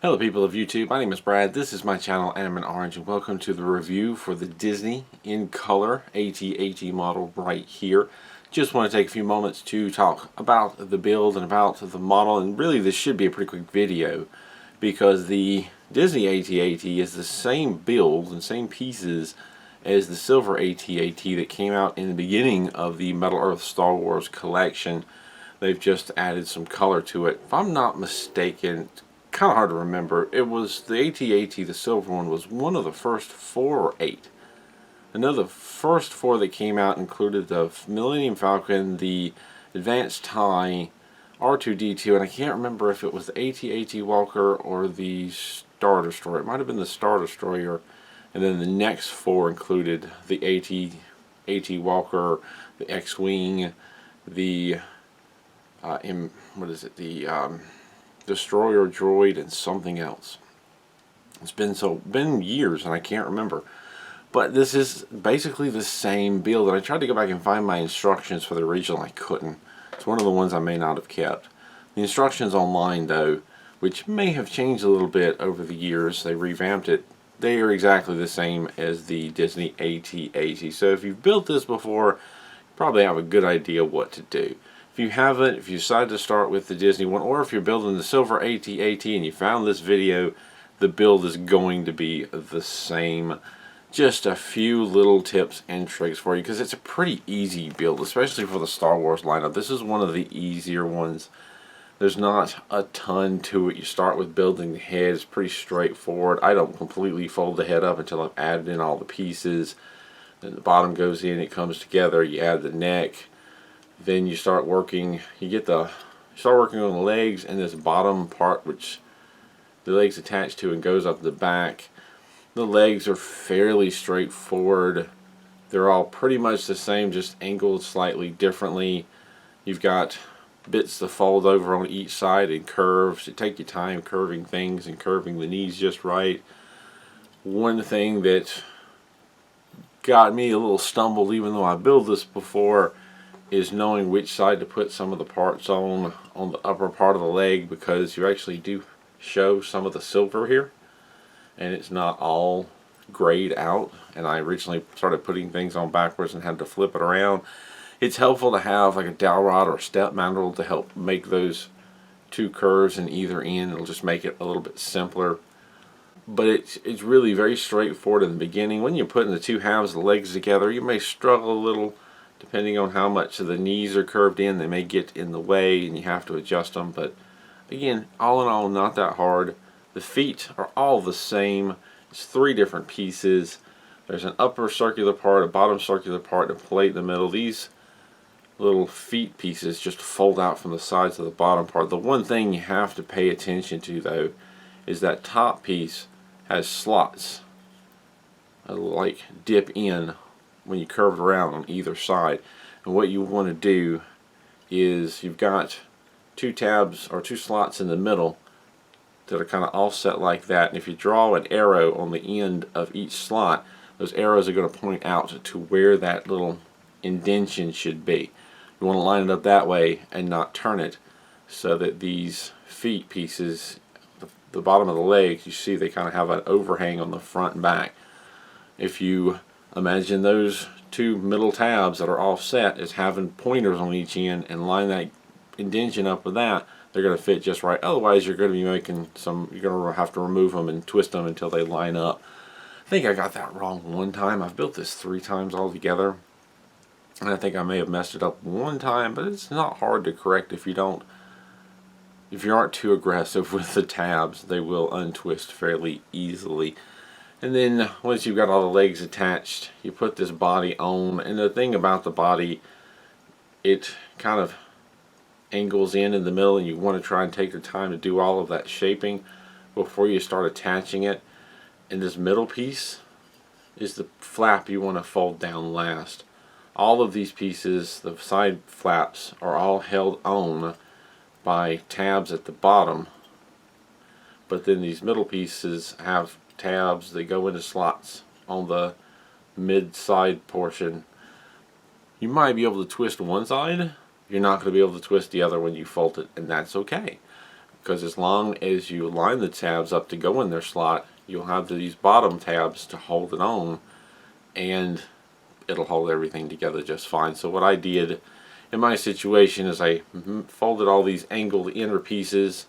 Hello people of YouTube, my name is Brad, this is my channel Anime and Orange, and welcome to the review for the Disney in color AT-AT model right here. Just want to take a few moments to talk about the build and about the model, and really this should be a pretty quick video because the Disney AT-AT is the same build and same pieces as the silver AT-AT that came out in the beginning of the Middle-earth Star Wars collection. They've just added some color to it. If I'm not mistaken, kind of hard to remember. It was the AT-AT, the silver one, was one of the first 4 or 8. I know the first 4 that came out included the Millennium Falcon, the Advanced TIE, R2-D2, and I can't remember if it was the AT-AT Walker or the Star Destroyer. It might have been the Star Destroyer, and then the next 4 included the AT Walker, the X-Wing, the Destroyer Droid, and something else. It's been years and I can't remember. But this is basically the same build, and I tried to go back and find my instructions for the original. I couldn't. It's one of the ones I may not have kept. The instructions online though, which may have changed a little bit over the years, they revamped it. They are exactly the same as the Disney AT-AT. So if you've built this before, you probably have a good idea what to do. If you haven't, if you decide to start with the Disney one, or if you're building the silver AT-AT and you found this video, the build is going to be the same. Just a few little tips and tricks for you, because it's a pretty easy build, especially for the Star Wars lineup. This is one of the easier ones. There's not a ton to it. You start with building the head. It's pretty straightforward. I don't completely fold the head up until I've added in all the pieces. Then the bottom goes in, it comes together. You add the neck. Then you start working. You start working on the legs and this bottom part, which the legs attach to, and goes up the back. The legs are fairly straightforward. They're all pretty much the same, just angled slightly differently. You've got bits to fold over on each side and curves. You take your time curving things and curving the knees just right. One thing that got me a little stumbled, even though I built this before, is knowing which side to put some of the parts on the upper part of the leg, because you actually do show some of the silver here and it's not all grayed out, and I originally started putting things on backwards and had to flip it around. It's helpful to have like a dowel rod or a step mandrel to help make those two curves in either end. It'll just make it a little bit simpler, but it's really very straightforward in the beginning. When you're putting the two halves of the legs together, you may struggle a little. Depending on how much of the knees are curved in, they may get in the way and you have to adjust them. But again, all in all, not that hard. The feet are all the same. It's 3 different pieces. There's an upper circular part, a bottom circular part, and a plate in the middle. These little feet pieces just fold out from the sides of the bottom part. The one thing you have to pay attention to though is that top piece has slots, like dip in when you curve it around on either side. And what you want to do is, you've got 2 tabs or 2 slots in the middle that are kind of offset like that, and if you draw an arrow on the end of each slot, those arrows are going to point out to where that little indentation should be. You want to line it up that way and not turn it, so that these feet pieces, the bottom of the legs, you see they kind of have an overhang on the front and back. If you imagine those 2 middle tabs that are offset as having pointers on each end, and line that indentation up with that, they're going to fit just right. Otherwise you're going to be making you're going to have to remove them and twist them until they line up. I think I got that wrong one time. I've built this 3 times altogether, and I think I may have messed it up one time, but it's not hard to correct if you aren't too aggressive with the tabs. They will untwist fairly easily. And then once you've got all the legs attached, you put this body on. And the thing about the body, it kind of angles in the middle, and you want to try and take your time to do all of that shaping before you start attaching it. And this middle piece is the flap you want to fold down last. All of these pieces, the side flaps, are all held on by tabs at the bottom, but then these middle pieces have tabs that go into slots on the mid side portion. You might be able to twist one side, you're not going to be able to twist the other when you fold it, and that's okay. because as long as you line the tabs up to go in their slot, you'll have these bottom tabs to hold it on, and it'll hold everything together just fine. So what I did in my situation is I folded all these angled inner pieces,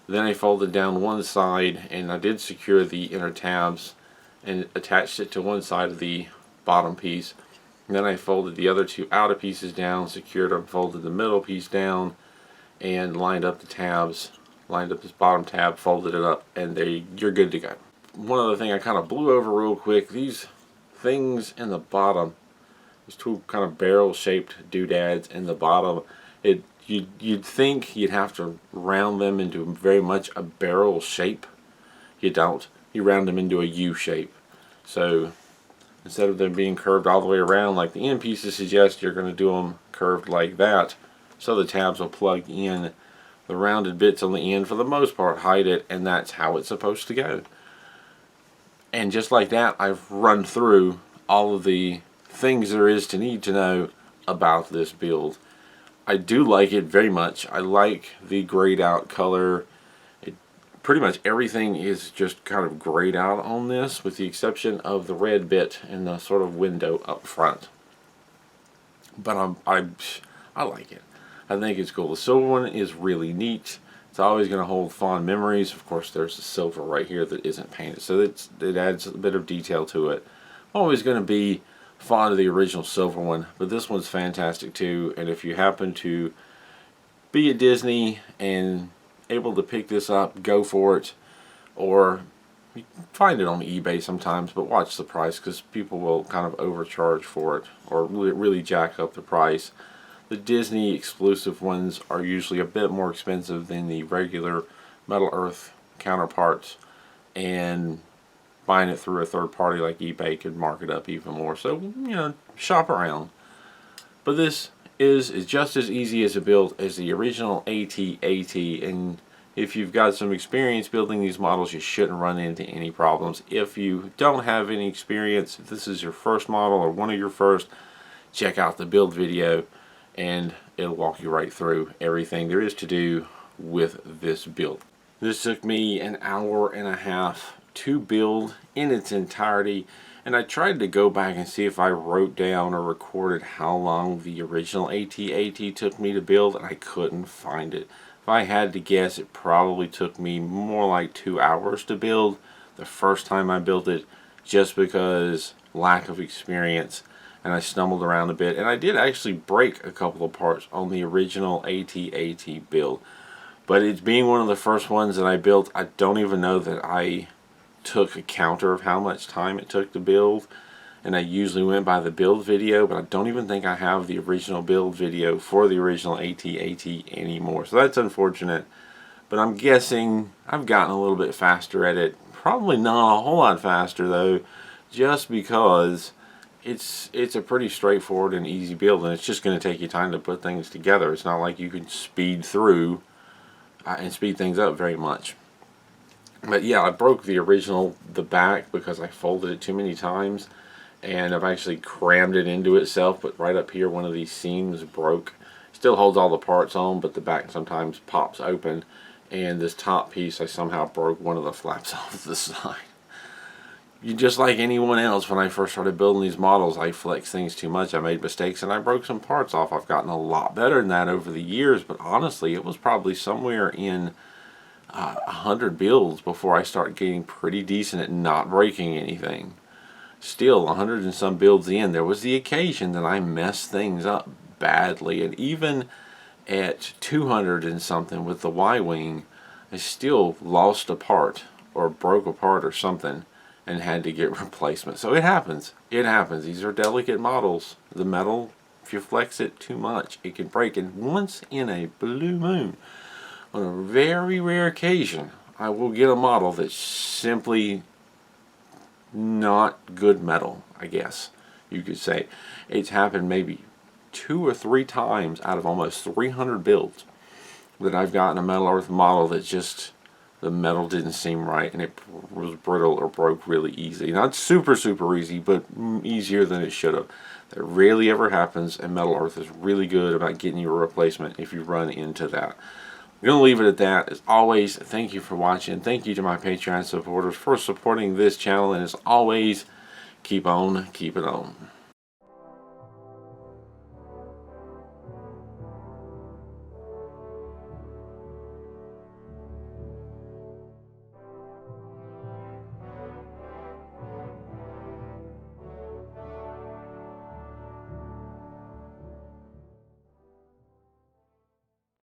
then I folded down one side, and I did secure the inner tabs and attached it to one side of the bottom piece. And then I folded the other two outer pieces down, secured them, folded the middle piece down, and lined up the tabs, lined up this bottom tab, folded it up, and there you're good to go. One other thing I kind of blew over real quick, these things in the bottom, these two kind of barrel shaped doodads in the bottom, you'd think you'd have to round them into very much a barrel shape. You don't. You round them into a U shape. So instead of them being curved all the way around like the end pieces suggest, you're going to do them curved like that, so the tabs will plug in. The rounded bits on the end for the most part hide it, and that's how it's supposed to go. And just like that, I've run through all of the things there is to need to know about this build. I do like it very much. I like the grayed out color. Pretty much everything is just kind of grayed out on this, with the exception of the red bit and the sort of window up front. But I like it. I think it's cool. The silver one is really neat. It's always going to hold fond memories. Of course, there's the silver right here that isn't painted, so it adds a bit of detail to it. I'm always going to be fond of the original silver one, but this one's fantastic too. And if you happen to be at Disney and able to pick this up, go for it. Or you can find it on eBay sometimes, but watch the price, because people will kind of overcharge for it or really jack up the price. The Disney exclusive ones are usually a bit more expensive than the regular Metal Earth counterparts, and buying it through a third party like eBay could mark it up even more. So, you know, shop around. But this is just as easy as a build as the original AT-AT, and if you've got some experience building these models, you shouldn't run into any problems. If you don't have any experience, if this is your first model or one of your first, check out the build video and it'll walk you right through everything there is to do with this build. This took me an hour and a half to build in its entirety, and I tried to go back and see if I wrote down or recorded how long the original AT-AT took me to build, and I couldn't find it. If I had to guess, it probably took me more like 2 hours to build the first time I built it, just because lack of experience, and I stumbled around a bit. And I did actually break a couple of parts on the original AT-AT build, but it's being one of the first ones that I built, I don't even know that I took a counter of how much time it took to build, and I usually went by the build video, but I don't even think I have the original build video for the original AT-AT anymore, so that's unfortunate. But I'm guessing I've gotten a little bit faster at it. Probably not a whole lot faster though, just because it's a pretty straightforward and easy build, and it's just going to take you time to put things together. It's not like you can speed through and speed things up very much. But yeah, I broke the back because I folded it too many times, and I've actually crammed it into itself, but right up here one of these seams broke. Still holds all the parts on, but the back sometimes pops open, and this top piece I somehow broke one of the flaps off the side. Just like anyone else, when I first started building these models, I flexed things too much, I made mistakes, and I broke some parts off. I've gotten a lot better than that over the years, but honestly it was probably somewhere in 100 builds before I start getting pretty decent at not breaking anything. Still, 100 and some builds in, there was the occasion that I messed things up badly, and even at 200 and something with the Y-wing, I still lost a part or broke a part or something and had to get replacement. So it happens. It happens. These are delicate models. The metal, if you flex it too much, it can break. And once in a blue moon, on a very rare occasion, I will get a model that's simply not good metal, I guess you could say. It's happened maybe 2 or 3 times out of almost 300 builds that I've gotten a Metal Earth model that just, the metal didn't seem right and it was brittle or broke really easy. Not super easy, but easier than it should have. That rarely ever happens, and Metal Earth is really good about getting you a replacement if you run into that. I'm going to leave it at that. As always, thank you for watching. Thank you to my Patreon supporters for supporting this channel. And as always, keep on keeping on.